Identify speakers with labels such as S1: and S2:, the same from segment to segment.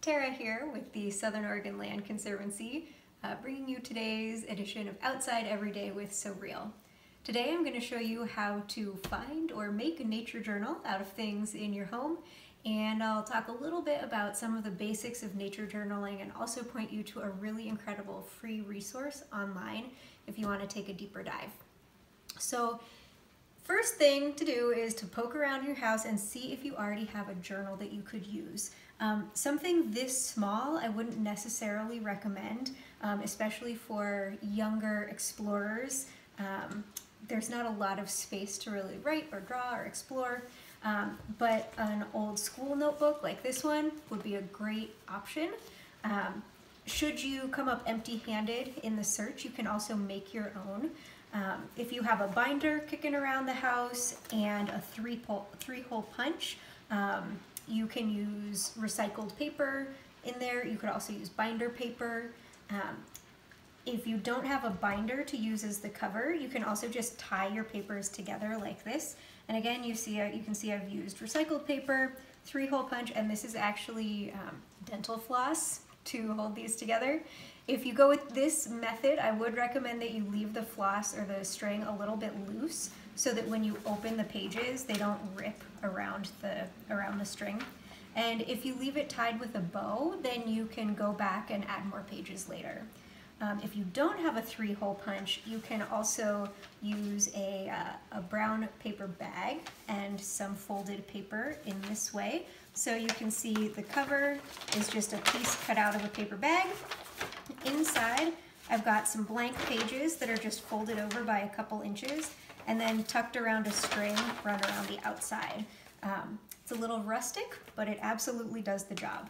S1: Tara here with the Southern Oregon Land Conservancy, bringing you today's edition of Outside Every Day with SOREEL. Today I'm going to show you how to find or make a nature journal out of things in your home, and I'll talk a little bit about some of the basics of nature journaling and also point you to a really incredible free resource online if you want to take a deeper dive. So first thing to do is to poke around your house and see if you already have a journal that you could use. Something this small I wouldn't necessarily recommend, especially for younger explorers. There's not a lot of space to really write or draw or explore, but an old school notebook like this one would be a great option. Should you come up empty-handed in the search, you can also make your own. If you have a binder kicking around the house and a three-hole punch, you can use recycled paper in there. You could also use binder paper. If you don't have a binder to use as the cover, you can also just tie your papers together like this. And again, you can see I've used recycled paper, three-hole punch, and this is actually dental floss to hold these together. If you go with this method, I would recommend that you leave the floss or the string a little bit loose so that when you open the pages, they don't rip around the string. And if you leave it tied with a bow, then you can go back and add more pages later. If you don't have a three-hole punch, you can also use a brown paper bag and some folded paper in this way. So you can see the cover is just a piece cut out of a paper bag. Inside, I've got some blank pages that are just folded over by a couple inches and then tucked around a string run around the outside. It's a little rustic, but it absolutely does the job.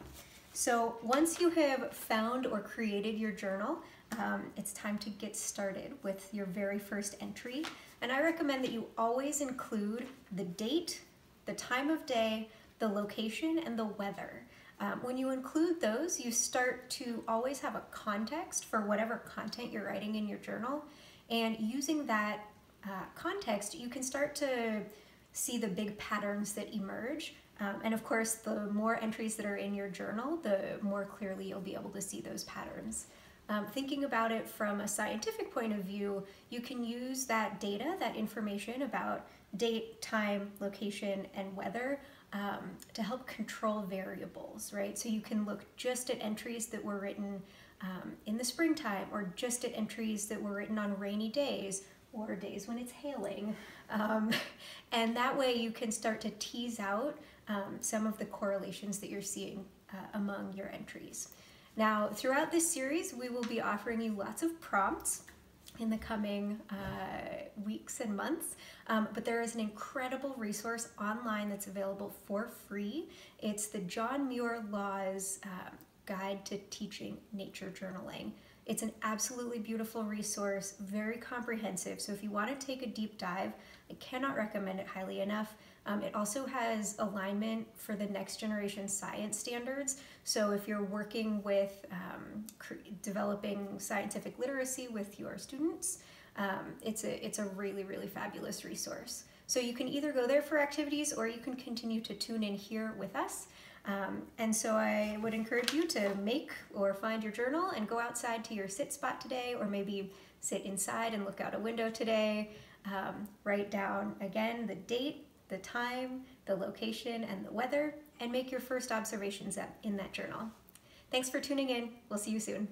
S1: So once you have found or created your journal, it's time to get started with your very first entry. And I recommend that you always include the date, the time of day, the location, and the weather. When you include those, you start to always have a context for whatever content you're writing in your journal. And using that context, you can start to see the big patterns that emerge. And of course, the more entries that are in your journal, the more clearly you'll be able to see those patterns. Thinking about it from a scientific point of view, you can use that data, that information about date, time, location, and weather to help control variables, right? So you can look just at entries that were written in the springtime, or just at entries that were written on rainy days, or days when it's hailing. And that way you can start to tease out some of the correlations that you're seeing among your entries. Now, throughout this series, we will be offering you lots of prompts in the coming weeks and months, but there is an incredible resource online that's available for free. It's the John Muir Law's Guide to Teaching Nature Journaling. It's an absolutely beautiful resource, very comprehensive, so if you want to take a deep dive, I cannot recommend it highly enough. It also has alignment for the next generation science standards, so if you're working with developing scientific literacy with your students, it's a really, really fabulous resource. So you can either go there for activities or you can continue to tune in here with us. And so I would encourage you to make or find your journal and go outside to your sit spot today, or maybe sit inside and look out a window today. Write down, again, the date, the time, the location, and the weather, and make your first observations in that journal. Thanks for tuning in. We'll see you soon.